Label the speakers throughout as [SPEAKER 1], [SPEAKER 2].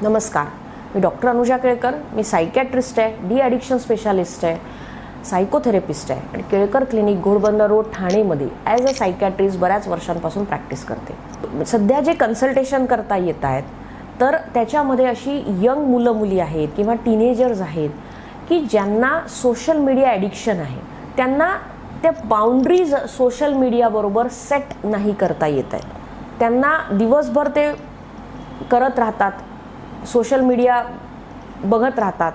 [SPEAKER 1] नमस्कार, मी डॉक्टर अनुजा केळकर. मी सायकॅट्रिस्ट आहे, डी ॲडिक्शन स्पेशालिस्ट आहे, सायकोथेरपिस्ट आहे आणि केळकर क्लिनिक घोडबंदर रोड ठाणेमध्ये ॲज अ सायकॅट्रिस्ट बऱ्याच वर्षांपासून प्रॅक्टिस करते. सध्या जे कन्सल्टेशन करता येत आहेत तर त्याच्यामध्ये अशी यंग मुलं मुली आहेत किंवा टीनेजर्स आहेत की ज्यांना सोशल मीडिया ॲडिक्शन आहे. त्यांना त्या बाउंड्रीज सोशल मीडियाबरोबर सेट नाही करता येत आहे. त्यांना दिवसभर ते करत राहतात, सोशल मीडिया बघत राहतात.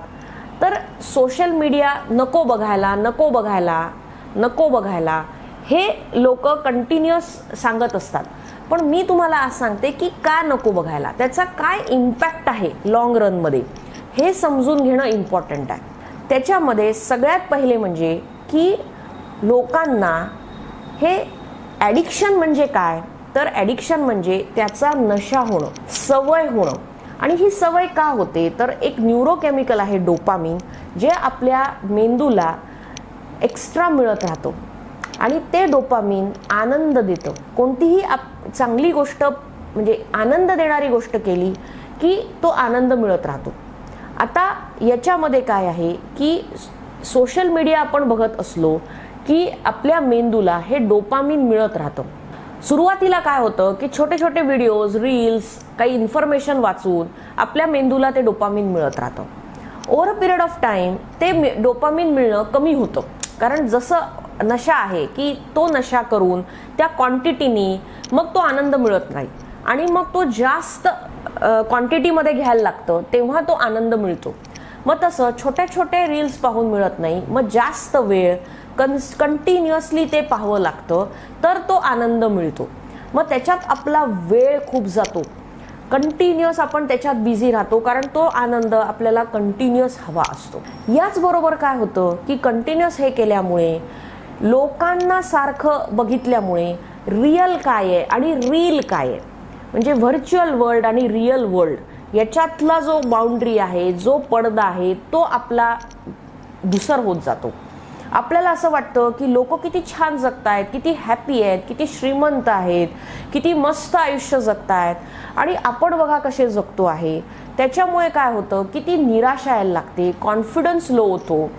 [SPEAKER 1] तर सोशल मीडिया नको बघायला नको बघायला नको बघायला हे लोक कंटिन्युअस सांगत असतात. पण मी तुम्हाला आज सांगते की का नको बघायला, त्याचा काय इम्पॅक्ट आहे लॉंग रनमध्ये हे समजून घेणं इम्पॉर्टंट आहे. त्याच्यामध्ये सगळ्यात पहिले म्हणजे की लोकांना हे ॲडिक्शन म्हणजे काय, तर ॲडिक्शन म्हणजे त्याचा नशा होणं, सवय होणं. आणि ही सवय का होते, तर एक न्यूरोकेमिकल आहे डोपामिन, जे आपल्या मेंदूला एक्स्ट्रा मिळत राहतो आणि ते डोपामिन आनंद देतं. कोणतीही चांगली गोष्ट म्हणजे आनंद देणारी गोष्ट केली की तो आनंद मिळत राहतो. आता याच्यामध्ये काय आहे की सोशल मीडिया आपण बघत असलो की आपल्या मेंदूला हे डोपामिन मिळत राहतं. सुरुवातीला काय होतं की छोटे छोटे व्हिडिओज, रील्स, काही इन्फॉर्मेशन वाचून आपल्या मेंदूला ते डोपामिन मिळत राहतं. Over a period of time ते डोपामिन मिळणं कमी होतं, कारण जसं नशा आहे की तो नशा करून त्या क्वांटिटीनी मग तो आनंद मिळत नाही आणि मग तो जास्त क्वांटिटीमध्ये घ्यायला लागतं, तेव्हा तो आनंद मिळतो. मग तसं छोटे छोटे रील्स पाहून मिळत नाही, मग जास्त वेळ कंटिन्युअसली ते पाहावं लागतं तर तो आनंद मिळतो. मग त्याच्यात आपला वेळ खूप जातो, कंटिन्युअस आपण त्याच्यात बिझी राहतो, कारण तो आनंद आपल्याला कंटिन्युअस हवा असतो. याचबरोबर काय होतं की कंटिन्युअस हे केल्यामुळे लोकांना सारखं बघितल्यामुळे रिअल काय आहे आणि रील काय आहे, म्हणजे व्हर्च्युअल वर्ल्ड आणि रिअल वर्ल्ड याच्यातला जो बाउंड्री आहे, जो पडदा आहे, तो आपला धुसर होत जातो. आपल्याला असं वाटतं की लोक किती छान जगतायत, किती हॅपी आहेत, किती श्रीमंत आहेत, किती मस्त आयुष्य जगतायत आणि आपण बघा कसे जगतो आहे. त्याच्यामुळे काय होतं की ती निराशा यायला लागते, कॉन्फिडन्स लो होतो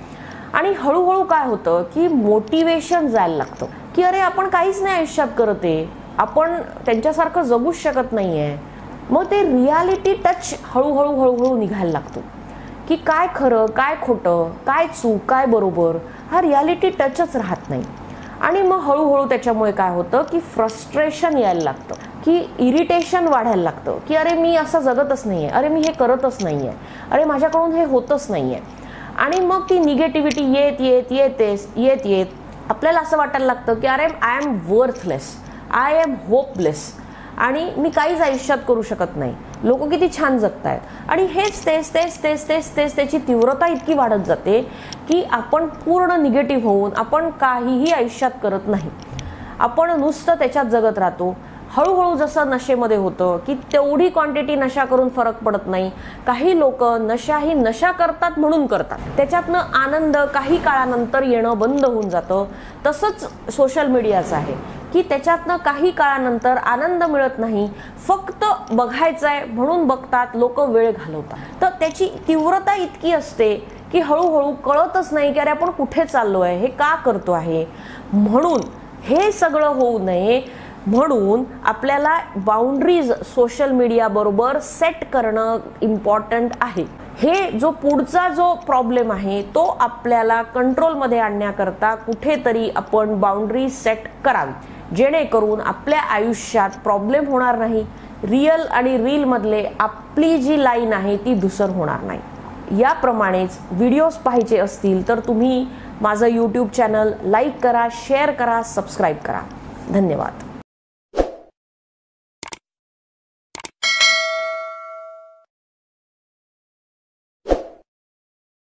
[SPEAKER 1] आणि हळूहळू काय होतं की मोटिवेशन जायला लागतं की अरे आपण काहीच नाही आयुष्यात करत आहे, आपण त्यांच्यासारखं जगूच शकत नाही आहे. मग ते रियालिटी टच हळूहळू हळूहळू निघायला लागतो की काय खरं काय खोटं, काय चूक काय बरोबर, हा रियालिटी टचच राहत नाही. आणि मग हळूहळू त्याच्यामुळे काय होतं की फ्रस्ट्रेशन यायला लागतं, की इरिटेशन वाढायला लागतं की अरे मी असं जगतच नाही आहे, अरे मी हे करतच नाही आहे, अरे माझ्याकडून हे होतच नाही आहे. आणि मग ती निगेटिव्हिटी येत आपल्याला असं वाटायला लागतं की अरे I am worthless, I am hopeless आणि मी काहीच आयुष्यात करू शकत नाही. लोक किती छान जगतायत आणि हेच तेच त्याची तीव्रता इतकी वाढत जाते की आपण पूर्ण निगेटिव्ह होऊन आपण काहीही आयुष्यात करत नाही, आपण नुसतं त्याच्यात जगत राहतो. हळूहळू जसं नशेमध्ये होतं की तेवढी क्वांटिटी नशा करून फरक पडत नाही. काही लोक नशा करतात म्हणून करतात, त्याच्यातनं आनंद काही काळानंतर येणं बंद होऊन जातं. तसंच सोशल मीडियाचं आहे की त्याच्यातनं काही काळानंतर आनंद मिळत नाही, फक्त बघायचं आहे म्हणून बघतात, लोक वेळ घालवतात. तर त्याची तीव्रता इतकी असते की हळूहळू कळतच नाही की अरे आपण कुठे चाललो आहे, हे का करतो आहे. म्हणून हे सगळं होऊ नये म्हणून आपल्याला बाउंड्रीज सोशल मीडिया बरोबर सेट करणं इम्पॉर्टंट आहे. हे जो पुढचा जो प्रॉब्लेम आहे तो आपल्याला कंट्रोलमध्ये आणण्याकरता कुठेतरी आपण बाउंड्री सेट करावी, जेणेकरून आपल्या आयुष्यात प्रॉब्लेम होणार नाही, रिअल आणि रील मधले आपली जी लाईन आहे ती धुसर होणार नाही. याप्रमाणेच व्हिडिओज पाहायचे असतील तर तुम्ही माझं यूट्यूब चॅनल लाईक करा, शेअर करा, सबस्क्राईब करा. धन्यवाद.